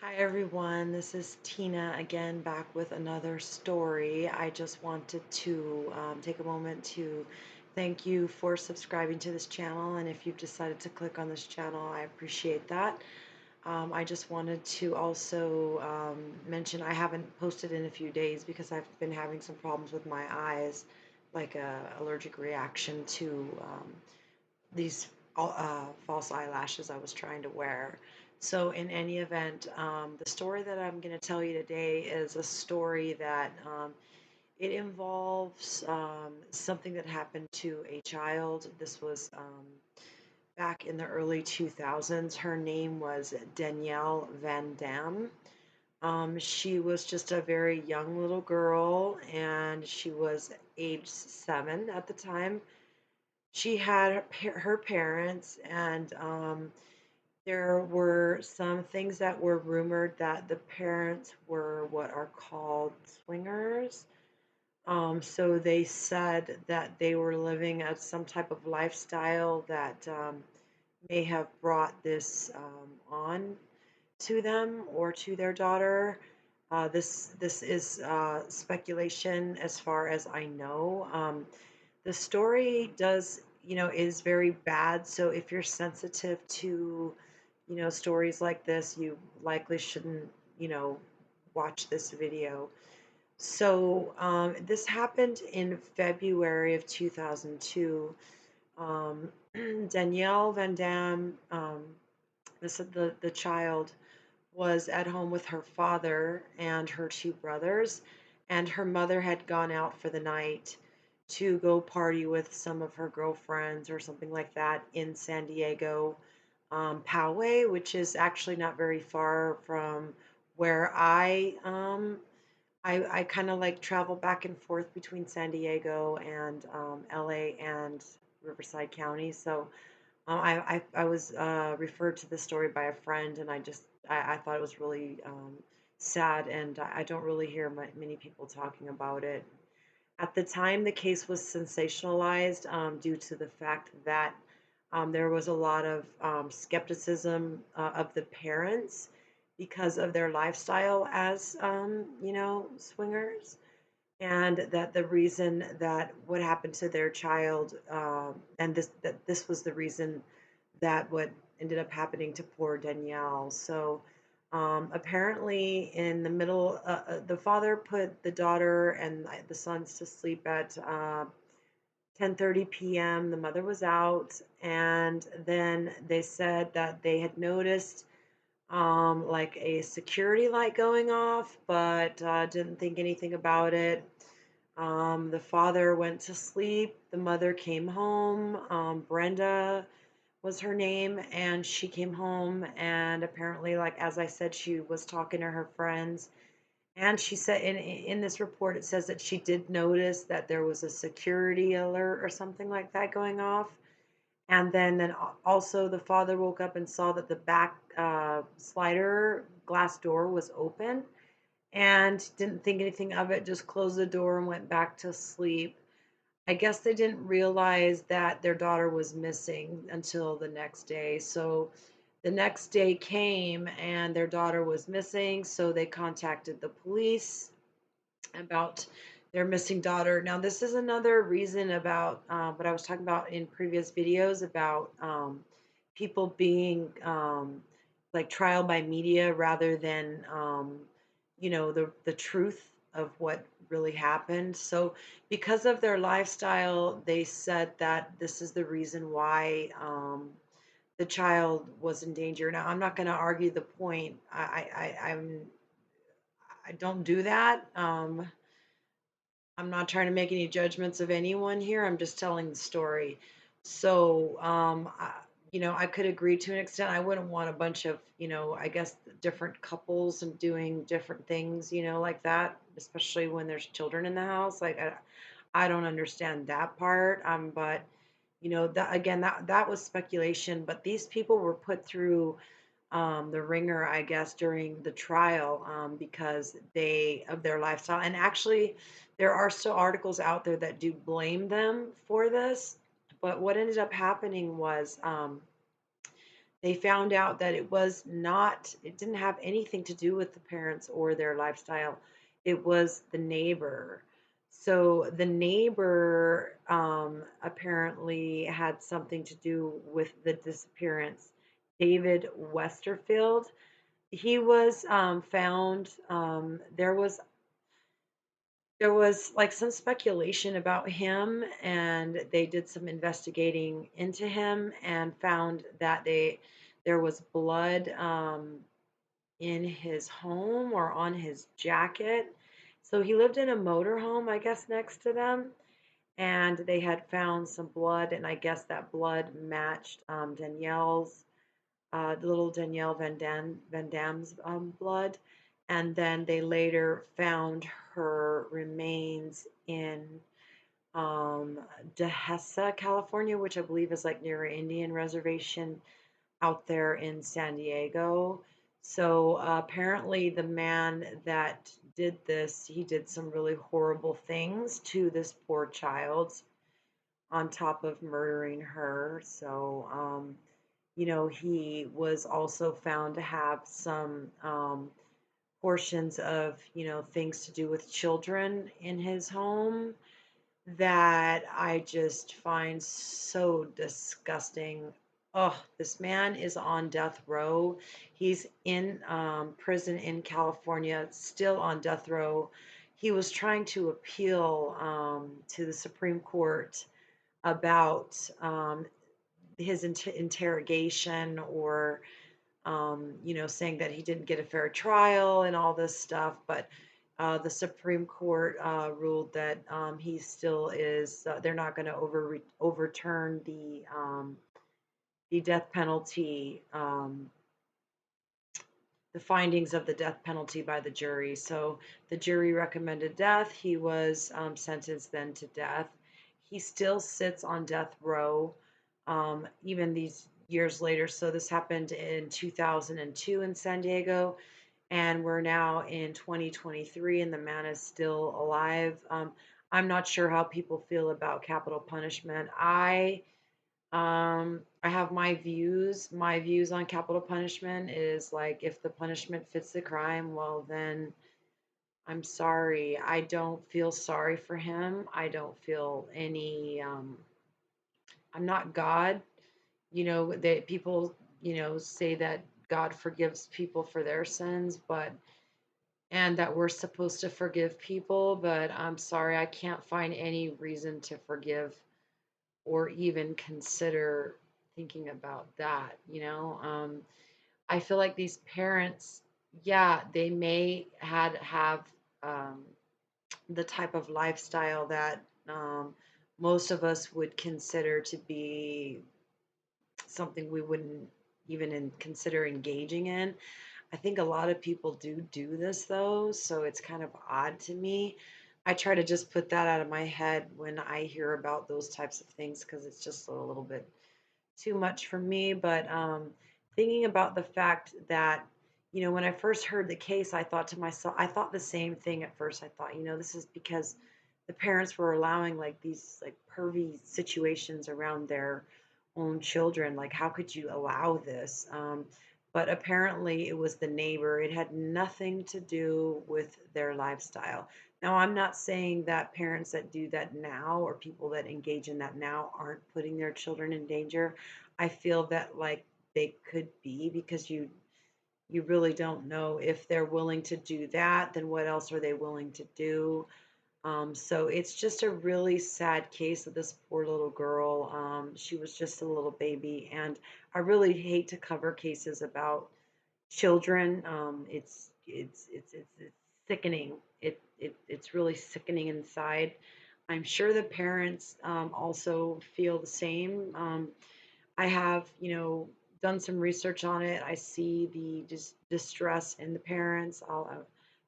Hi everyone, this is Tina again back with another story. I just wanted to take a moment to thank you for subscribing to this channel, and if you've decided to click on this channel, I appreciate that. I just wanted to also mention I haven't posted in a few days because I've been having some problems with my eyes, like a allergic reaction to these false eyelashes I was trying to wear. So, in any event, the story that I'm going to tell you today is a story that it involves something that happened to a child. This was back in the early 2000s. Her name was Danielle Van Dam. She was just a very young little girl, and she was age 7 at the time. She had her parents, and there were some things that were rumored that the parents were what are called swingers. So they said that they were living at some type of lifestyle that may have brought this on to them or to their daughter. This is speculation as far as I know. The story does, is very bad. So if you're sensitive to, stories like this, you likely shouldn't, you know, watch this video. So this happened in February of 2002. Um, Danielle Van Dam, the child, was at home with her father and her two brothers, and her mother had gone out for the night to go party with some of her girlfriends or something like that in San Diego, Poway, which is actually not very far from where I kind of like travel back and forth between San Diego and LA and Riverside County. So I was referred to this story by a friend, and I thought it was really sad, and I don't really hear many people talking about it. At the time, the case was sensationalized due to the fact that there was a lot of skepticism of the parents because of their lifestyle as, swingers, and that the reason that what happened to their child, and this was the reason that what ended up happening to poor Danielle. So apparently, in the middle, the father put the daughter and the sons to sleep at 10:30 p.m. The mother was out, and then they said that they had noticed like a security light going off, but didn't think anything about it. The father went to sleep. The mother came home. Brenda was her name, and she came home, and apparently, like as I said, she was talking to her friends, and she said in this report it says that she did notice that there was a security alert or something like that going off, and then also the father woke up and saw that the back slider glass door was open and didn't think anything of it, just closed the door and went back to sleep. I guess they didn't realize that their daughter was missing until the next day. So the next day came and their daughter was missing. So they contacted the police about their missing daughter. Now, this is another reason about what I was talking about in previous videos about people being like trial by media rather than, the truth of what really happened. So, because of their lifestyle, they said that this is the reason why the child was in danger. Now, I'm not going to argue the point. I don't do that. I'm not trying to make any judgments of anyone here. I'm just telling the story. So, I could agree to an extent. I wouldn't want a bunch of, I guess different couples and doing different things, like that, especially when there's children in the house. Like, I don't understand that part. But that again, that was speculation. But these people were put through the ringer, I guess, during the trial because they of their lifestyle. And actually, there are still articles out there that do blame them for this. But what ended up happening was They found out that it didn't have anything to do with the parents or their lifestyle. It was the neighbor. So the neighbor apparently had something to do with the disappearance. David Westerfield, he was found. There was like some speculation about him, and they did some investigating into him and found that there was blood in his home or on his jacket. So he lived in a motorhome, I guess, next to them, and they had found some blood, and I guess that blood matched little Danielle Van Dam's blood. And then they later found her remains in um, Dehesa, California, which I believe is like near an Indian reservation out there in San Diego. So apparently, the man that did this, he did some really horrible things to this poor child on top of murdering her. So, he was also found to have some portions of, things to do with children in his home that I just find so disgusting. Oh, this man is on death row. He's in prison in California, still on death row. He was trying to appeal to the Supreme Court about his interrogation, or saying that he didn't get a fair trial and all this stuff. But the Supreme Court ruled that he still is. They're not going to overturn the death penalty, the findings of the death penalty by the jury. So the jury recommended death. He was sentenced then to death. He still sits on death row, even these years later. So this happened in 2002 in San Diego, and we're now in 2023, and the man is still alive. I'm not sure how people feel about capital punishment. I have my views. My views on capital punishment is like, if the punishment fits the crime, well then I'm sorry. I don't feel sorry for him. I don't feel any I'm not God. That people, say that God forgives people for their sins, but and that we're supposed to forgive people, but I'm sorry, I can't find any reason to forgive or even consider thinking about that. I feel like these parents, yeah, they may have um, the type of lifestyle that most of us would consider to be something we wouldn't even consider engaging in. I think a lot of people do this though, so it's kind of odd to me. I try to just put that out of my head when I hear about those types of things, because it's just a little bit too much for me. But thinking about the fact that, when I first heard the case, I thought to myself, I thought the same thing at first. I thought, this is because the parents were allowing like these like pervy situations around their own children. Like, how could you allow this? But apparently, it was the neighbor. It had nothing to do with their lifestyle. Now, I'm not saying that parents that do that now, or people that engage in that now, aren't putting their children in danger. I feel that like they could be, because you really don't know if they're willing to do that, then what else are they willing to do? So it's just a really sad case of this poor little girl. She was just a little baby, and I really hate to cover cases about children. It's sickening. It's really sickening inside. I'm sure the parents also feel the same. I have, done some research on it. I see the distress in the parents.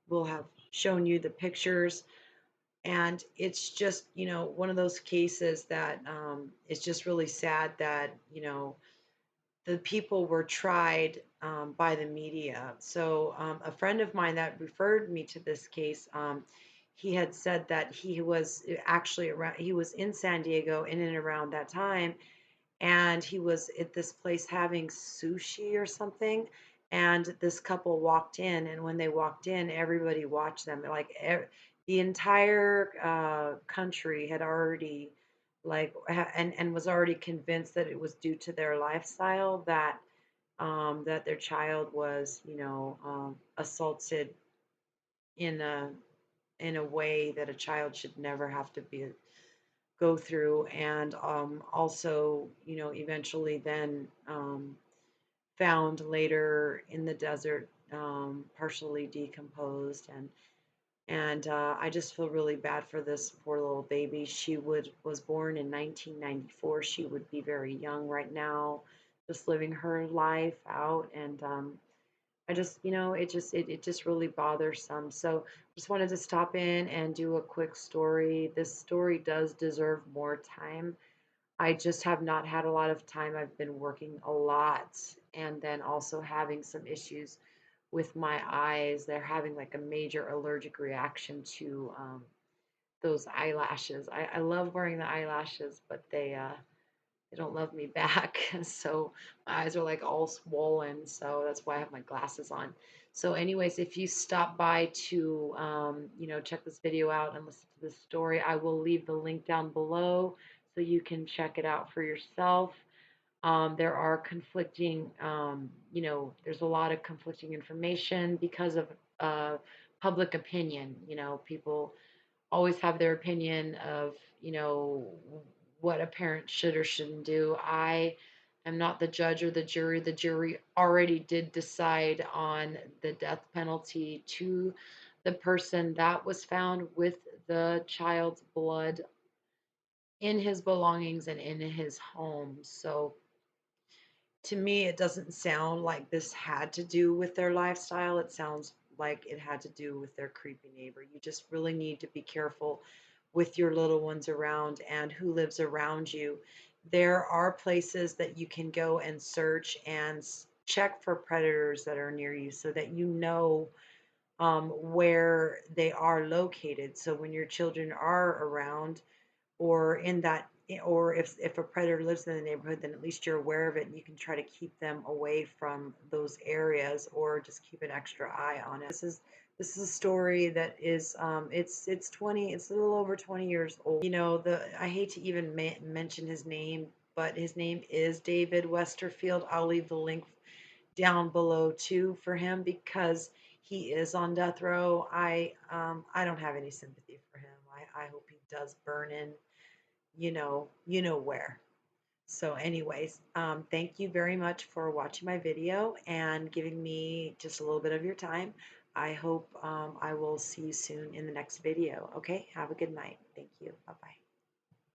Will have shown you the pictures, and it's just, one of those cases that it's just really sad that, the people were tried by the media. So a friend of mine that referred me to this case, he had said that he was actually around, he was in San Diego in and around that time, and he was at this place having sushi or something, and this couple walked in, and when they walked in, everybody watched them. Like the entire country had already and was already convinced that it was due to their lifestyle that that their child was, assaulted in a way that a child should never have to be go through, and also, eventually then found later in the desert, partially decomposed, and I just feel really bad for this poor little baby. She would was born in 1994. She would be very young right now, just living her life out, and I just, it just really bothers some. So just wanted to stop in and do a quick story. This story does deserve more time. I just have not had a lot of time. I've been working a lot and then also having some issues with my eyes. They're having like a major allergic reaction to those eyelashes. I love wearing the eyelashes, but they don't love me back. So my eyes are like all swollen. So that's why I have my glasses on. So, anyways, if you stop by to, check this video out and listen to this story, I will leave the link down below so you can check it out for yourself. There are conflicting, there's a lot of conflicting information because of public opinion. People always have their opinion of, what a parent should or shouldn't do. I am not the judge or the jury. The jury already did decide on the death penalty to the person that was found with the child's blood in his belongings and in his home. So to me, it doesn't sound like this had to do with their lifestyle. It sounds like it had to do with their creepy neighbor. You just really need to be careful with your little ones around and who lives around you. There are places that you can go and search and check for predators that are near you so that you know where they are located. So when your children are around, or in that, or if a predator lives in the neighborhood, then at least you're aware of it and you can try to keep them away from those areas, or just keep an extra eye on it. This is a story that is it's a little over 20 years old. The I hate to even mention his name, but his name is David Westerfield. I'll leave the link down below too for him because he is on death row. I don't have any sympathy for him. I hope he does burn in, where. So anyways, thank you very much for watching my video and giving me just a little bit of your time. I hope I will see you soon in the next video. Okay, have a good night. Thank you. Bye bye.